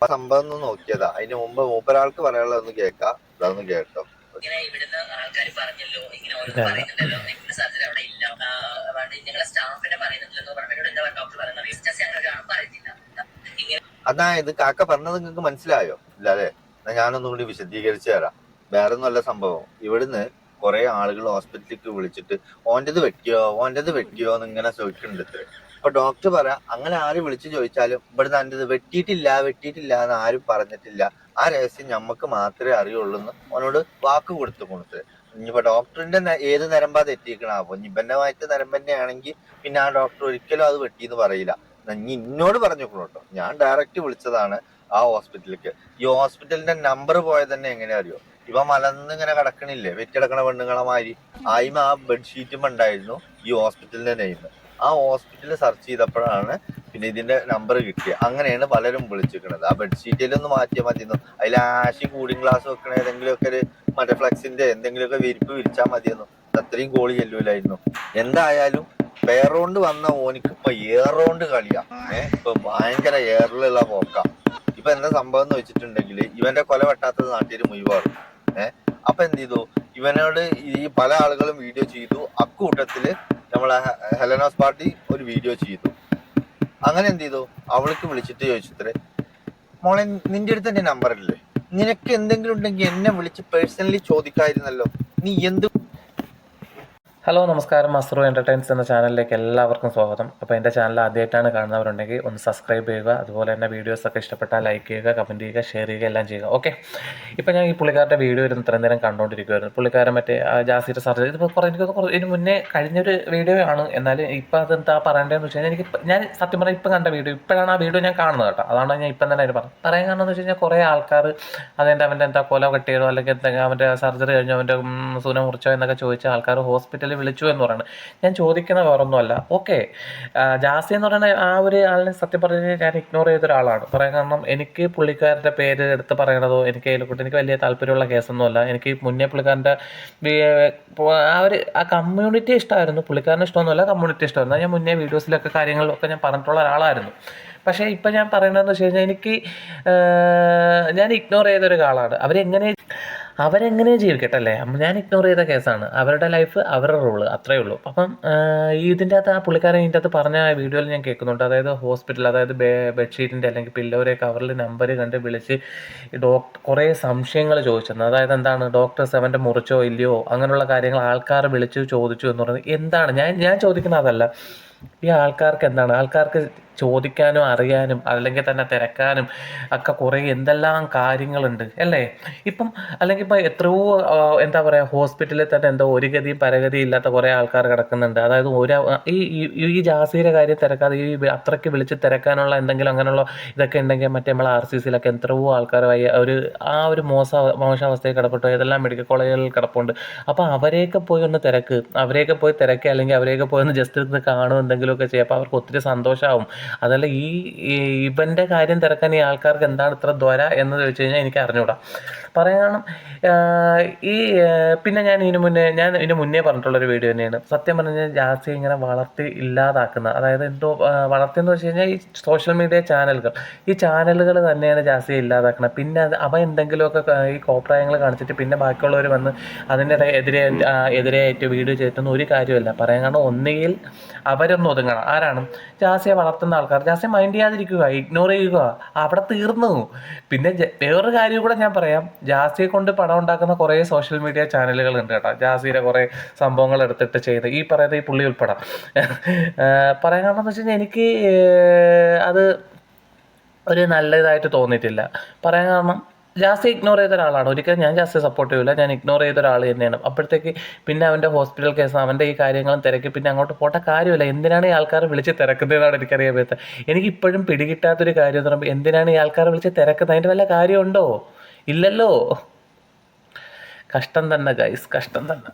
സംഭവം ഒന്ന് നോക്കിയതാ. അതിന് മുമ്പ് മൂപ്പരാൾക്ക് പറയാനുള്ളതൊന്ന് കേൾക്കാം. അതൊന്ന് കേട്ടോ. ഇങ്ങനെ ഇവിടുന്ന് ആൾക്കാർ പറഞ്ഞല്ലോ, ഇങ്ങനെ ഓരോന്ന് പറയുന്നുണ്ടല്ലോ, നെക്കിന്റെ സർജറി അവിടെ ഇല്ല, നിങ്ങളെ സ്റ്റാഫിനെ പറയുന്നുണ്ടല്ലോ പറഞ്ഞിട്ട് എന്താ ഡോക്ടർ പറയുന്നത് അങ്ങനെ ഒരാൾ പറയത്തില്ല. അതായത് കാക്ക പറഞ്ഞത് നിങ്ങൾക്ക് മനസ്സിലായോ? ഇല്ല അല്ലേ? ഞാനൊന്നും കൂടി വിശദീകരിച്ചു തരാം. വേറെ ഒന്നുമല്ല സംഭവം. ഇവിടുന്ന് കുറെ ആളുകൾ ഹോസ്പിറ്റലിലേക്ക് വിളിച്ചിട്ട് ഓൻ്റെത് വെട്ടിയോ എന്ന് ഇങ്ങനെ ചോദിക്കുന്നുണ്ട്. അപ്പൊ ഡോക്ടർ പറയാം, അങ്ങനെ ആര് വിളിച്ചു ചോദിച്ചാലും ഇവിടുന്ന് എൻ്റെ വെട്ടിയിട്ടില്ല എന്ന് ആരും പറഞ്ഞിട്ടില്ല. ആ രഹസ്യം ഞമ്മക്ക് മാത്രമേ അറിയുള്ളൂ എന്ന് അവനോട് വാക്ക് കൊടുത്ത്. ഇനിയിപ്പോ ഡോക്ടറിന്റെ ഏത് നരമ്പാ തെറ്റിക്കണാവോ? നിബന്ധമായിട്ട് നരമ്പ് തന്നെയാണെങ്കിൽ പിന്നെ ആ ഡോക്ടർ ഒരിക്കലും അത് വെട്ടിയെന്ന് പറയില്ല. നീ എന്നോട് പറഞ്ഞോളൂ കേട്ടോ. ഞാൻ ഡയറക്റ്റ് വിളിച്ചതാണ് ആ ഹോസ്പിറ്റലിലേക്ക്. ഈ ഹോസ്പിറ്റലിന്റെ നമ്പർ പോയത് തന്നെ എങ്ങനെ അറിയോ? ഇവ മലന്നിങ്ങനെ കിടക്കണില്ലേ, വെറ്റിടക്കണ പെണ്ണുങ്ങളെ മാതിരി. ആയിമ ആ ബെഡ്ഷീറ്റും ഉണ്ടായിരുന്നു ഈ ഹോസ്പിറ്റലിന്റെ നെയിം. ആ ഹോസ്പിറ്റലിൽ സെർച്ച് ചെയ്തപ്പോഴാണ് പിന്നെ ഇതിന്റെ നമ്പർ കിട്ടിയത്. അങ്ങനെയാണ് പലരും വിളിച്ചിരിക്കുന്നത്. ആ ബെഡ്ഷീറ്റിലൊന്ന് മാറ്റിയാൽ മതിയെന്നു. അതിൽ ആഷി കൂളിംഗ് ഗ്ലാസ് വെക്കണ ഏതെങ്കിലുമൊക്കെ ഒരു മറ്റേ ഫ്ലെക്സിന്റെ എന്തെങ്കിലുമൊക്കെ വിരിപ്പ് വിരിച്ചാൽ മതിയെന്നു. അത്രയും ഗോളി ചെല്ലൂലായിരുന്നു. എന്തായാലും പേറോണ്ട് വന്ന ഓനിക്ക് ഇപ്പൊ ഏറോണ്ട് കളിയാ. ഇപ്പൊ ഭയങ്കര ഏറിലുള്ള പോക്കാം. ഇപ്പൊ എന്താ സംഭവം എന്ന് വെച്ചിട്ടുണ്ടെങ്കിൽ ഇവന്റെ കൊല വെട്ടാത്തത് നാട്ടിൽ മുഴുവാറും. അപ്പൊ എന്ത് ചെയ്തു, ഇവനോട് ഈ പല ആളുകളും വീഡിയോ ചെയ്തു. അക്കൂട്ടത്തില് നമ്മളെ ഹെലനോസ് പാർട്ടി ഒരു വീഡിയോ ചെയ്തു. അങ്ങനെ എന്ത് ചെയ്തു, അവൾക്ക് വിളിച്ചിട്ട് ചോദിച്ചത്രേ, മോളെ നിന്റെ അടുത്ത് എന്റെ നമ്പർ ഇല്ലേ? നിനക്ക് എന്തെങ്കിലും ഉണ്ടെങ്കിൽ എന്നെ വിളിച്ച് പേഴ്സണലി ചോദിക്കായിരുന്നല്ലോ. നീ എന്ത് ഹലോ നമസ്കാരം, മസ്റു എൻ്റർടൈൻസ് എന്ന ചാനലിലേക്ക് എല്ലാവർക്കും സ്വാഗതം. അപ്പോൾ എൻ്റെ ചാനൽ ആദ്യമായിട്ടാണ് കാണുന്നവരുണ്ടെങ്കിൽ ഒന്ന് സബ്സ്ക്രൈബ് ചെയ്യുക. അതുപോലെ തന്നെ വീഡിയോസൊക്കെ ഇഷ്ടപ്പെട്ടാൽ ലൈക്ക് ചെയ്യുക, കമൻറ്റ് ചെയ്യുക, ഷെയർ ചെയ്യുക, എല്ലാം ചെയ്യുക. ഓക്കെ, ഇപ്പോൾ ഞാൻ ഈ പുള്ളിക്കാരുടെ വീഡിയോ ഇരുന്ന് ഇത്രയും നേരം കണ്ടുകൊണ്ടിരിക്കുമായിരുന്നു. പുള്ളിക്കാരൻ മറ്റേ ജാസിയുടെ സർജറി ഇതിപ്പോൾ ഇതിന് മുന്നേ കഴിഞ്ഞൊരു വീഡിയോ ആണ്. എന്നാലും ഇപ്പോൾ അതെന്താ പറയേണ്ടതെന്ന് വെച്ച് കഴിഞ്ഞാൽ ഞാൻ സത്യം പറഞ്ഞാൽ ഇപ്പം കണ്ട വീഡിയോ ഇപ്പോഴാണ് ആ വീഡിയോ ഞാൻ കാണുന്നത് കേട്ടോ. അതാണ് ഞാൻ ഇപ്പം തന്നെ പറയാൻ കാരണം എന്ന് വെച്ച് കഴിഞ്ഞാൽ കുറേ ആൾക്കാർ അവൻ്റെ എന്താ കൊല കെട്ടിയതോ അല്ലെങ്കിൽ എന്തെങ്കിലും അവൻ്റെ സർജറി കഴിഞ്ഞോ അവൻ്റെ സൂന മുറിച്ചോ എന്നൊക്കെ ചോദിച്ച ആൾക്കാർ ഹോസ്പിറ്റലിൽ വിളിച്ചു എന്ന് പറയുന്നത്. ഞാൻ ചോദിക്കുന്ന വേറൊന്നുമല്ല. ഓക്കെ, ജാസി എന്ന് പറയുന്ന ആ ഒരു ആളിനെ സത്യം പറഞ്ഞാൽ ഞാൻ ഇഗ്നോർ ചെയ്ത ഒരാളാണ്. പറയാൻ കാരണം എനിക്ക് പുള്ളിക്കാരൻ്റെ പേര് എടുത്ത് പറയണതോ എനിക്ക് അതിനെക്കൂട്ട് എനിക്ക് വലിയ താല്പര്യമുള്ള കേസൊന്നുമല്ല. എനിക്ക് മുന്നേ പുള്ളിക്കാരൻ്റെ ആ കമ്മ്യൂണിറ്റി ഇഷ്ടമായിരുന്നു. പുള്ളിക്കാരന് ഇഷ്ടമൊന്നുമല്ല, കമ്മ്യൂണിറ്റി ഇഷ്ടമായിരുന്നു. ഞാൻ മുന്നേ വീഡിയോസിലൊക്കെ കാര്യങ്ങളിലൊക്കെ ഞാൻ പറഞ്ഞിട്ടുള്ള ഒരാളായിരുന്നു. പക്ഷേ ഇപ്പം ഞാൻ പറയണതെന്ന് വെച്ച് കഴിഞ്ഞാൽ ഞാൻ ഇഗ്നോർ ചെയ്തൊരാളാണ്. അവരെങ്ങനെ ജീവിക്കട്ടെ അല്ലേ, ഞാൻ ഇഗ്നോർ ചെയ്ത കേസാണ്. അവരുടെ ലൈഫ് അവരുടെ റൂള്, അത്രയേ ഉള്ളൂ. അപ്പം ഇതിൻ്റെ അകത്ത് ആ പുള്ളിക്കാരൻ ഇതിൻ്റെ അകത്ത് പറഞ്ഞ വീഡിയോയിൽ ഞാൻ കേൾക്കുന്നുണ്ട്. അതായത് ഹോസ്പിറ്റൽ, അതായത് ബെഡ്ഷീറ്റിൻ്റെ അല്ലെങ്കിൽ പില്ലോരെ കവറിൽ നമ്പർ കണ്ട് വിളിച്ച് കുറേ സംശയങ്ങൾ ചോദിച്ചെന്ന്. അതായത് എന്താണ്, ഡോക്ടേഴ്സ് അവൻ്റെ മുറിച്ചോ ഇല്ലയോ അങ്ങനെയുള്ള കാര്യങ്ങൾ ആൾക്കാർ വിളിച്ച് ചോദിച്ചു എന്ന് പറയുന്നത് എന്താണ്? ഞാൻ ചോദിക്കുന്ന അതല്ല. ഈ ആൾക്കാർക്ക് എന്താണ്, ആൾക്കാർക്ക് ചോദിക്കാനും അറിയാനും അല്ലെങ്കിൽ തന്നെ തിരക്കാനും ഒക്കെ കുറേ എന്തെല്ലാം കാര്യങ്ങളുണ്ട് അല്ലേ? അല്ലെങ്കിൽ ഇപ്പം എത്രയോ എന്താ പറയുക, ഹോസ്പിറ്റലിൽ തന്നെ എന്തോ ഒരു ഗതിയും പരഗതിയും ഇല്ലാത്ത കുറേ ആൾക്കാർ കിടക്കുന്നുണ്ട്. അതായത് ഈ ജാസിയുടെ കാര്യം തിരക്കാതെ ഈ അത്രയ്ക്ക് വിളിച്ച് തിരക്കാനുള്ള എന്തെങ്കിലും അങ്ങനെയുള്ള ഇതൊക്കെ ഉണ്ടെങ്കിൽ മറ്റേ നമ്മൾ RCCയിലൊക്കെ എത്രയോ ആൾക്കാർ ഒരു മോശാവസ്ഥയിൽ കിടപ്പെട്ടു, ഏതെല്ലാം മെഡിക്കൽ കോളേജുകളിൽ കിടപ്പുണ്ട്. അപ്പോൾ അവരെയൊക്കെ പോയി ഒന്ന് അവരെയൊക്കെ പോയി തിരക്കുക, അല്ലെങ്കിൽ അവരെയൊക്കെ പോയി ഒന്ന് ജസ്റ്റ് ഒന്ന് കാണും, എന്തെങ്കിലുമൊക്കെ ചെയ്യുക. അപ്പോൾ അവർക്ക് ഒത്തിരി സന്തോഷമാവും. അതല്ല ഇവൻ്റെ കാര്യം തിരക്കാൻ ഈ ആൾക്കാർക്ക് എന്താണ് ഇത്ര ദ്വര എന്ന് ചോദിച്ചു കഴിഞ്ഞാൽ എനിക്ക് അറിഞ്ഞൂടാ. കാരണം പിന്നെ ഞാൻ ഇതിന് മുന്നേ പറഞ്ഞിട്ടുള്ളൊരു വീഡിയോ തന്നെയാണ്. സത്യം പറഞ്ഞാൽ ജാസി ഇങ്ങനെ വളർത്തി ഇല്ലാതാക്കുന്ന, അതായത് എന്തോ വളർത്തിയെന്ന് വെച്ച് കഴിഞ്ഞാൽ ഈ സോഷ്യൽ മീഡിയ ചാനലുകൾ തന്നെയാണ് ജാസിയെ ഇല്ലാതാക്കുന്നത്. പിന്നെ അവ എന്തെങ്കിലുമൊക്കെ ഈ കോപ്രായങ്ങൾ കാണിച്ചിട്ട് പിന്നെ ബാക്കിയുള്ളവർ വന്ന് അതിൻ്റെ എതിരെയായിട്ട് വീഡിയോ ചെയ്തിട്ടൊന്നും ഒരു കാര്യമില്ല. പറയാൻ കാരണം ഒന്നുകിൽ അവരൊന്ന് ഒതുങ്ങണം. ആരാണ്? ജാസിയെ വളർത്തുന്ന ആൾക്കാർ. ജാസിയെ മൈൻഡ് ചെയ്യാതിരിക്കുക, ഇഗ്നോർ ചെയ്യുക, അവിടെ തീർന്നു. പിന്നെ വേറൊരു കാര്യം കൂടെ ഞാൻ പറയാം. ജാസിയെ കൊണ്ട് പണം ഉണ്ടാക്കുന്ന കുറേ സോഷ്യൽ മീഡിയ ചാനലുകളുണ്ട് കേട്ടോ. ജാസിയുടെ കുറേ സംഭവങ്ങൾ എടുത്തിട്ട് ചെയ്ത് ഈ പറയുന്ന ഈ പുള്ളി ഉൾപ്പെടാം. പറയാൻ കാരണം എന്ന് വെച്ച് കഴിഞ്ഞാൽ എനിക്ക് അത് ഒരു നല്ല ഇതായിട്ട് തോന്നിയിട്ടില്ല. പറയാൻ കാരണം ജാസ്തി ഇഗ്നോർ ചെയ്ത ഒരാളാണ്. ഒരിക്കലും ഞാൻ ജാസ്തി സപ്പോർട്ട് ചെയ്യില്ല. ഞാൻ ഇഗ്നോർ ചെയ്ത ഒരാൾ തന്നെയാണ്. അപ്പോഴത്തേക്ക് പിന്നെ അവൻ്റെ ഹോസ്പിറ്റൽ കേസ്, അവൻ്റെ ഈ കാര്യങ്ങളും തിരക്കി പിന്നെ അങ്ങോട്ട് പോട്ട കാര്യമില്ല. എന്തിനാണ് ഈ ആൾക്കാർ വിളിച്ച് തിരക്കുന്നതെന്നാണ് എനിക്കറിയാൻ പറ്റുക. എനിക്കിപ്പോഴും പിടികിട്ടാത്തൊരു കാര്യം എന്ന് പറയുമ്പോൾ, എന്തിനാണ് ഈ ആൾക്കാർ വിളിച്ച് തിരക്കുന്നത്? അതിൻ്റെ വല്ല കാര്യമുണ്ടോ? ഇല്ലല്ലോ. കഷ്ടം തന്നെ ഗൈസ്, കഷ്ടം തന്നെ.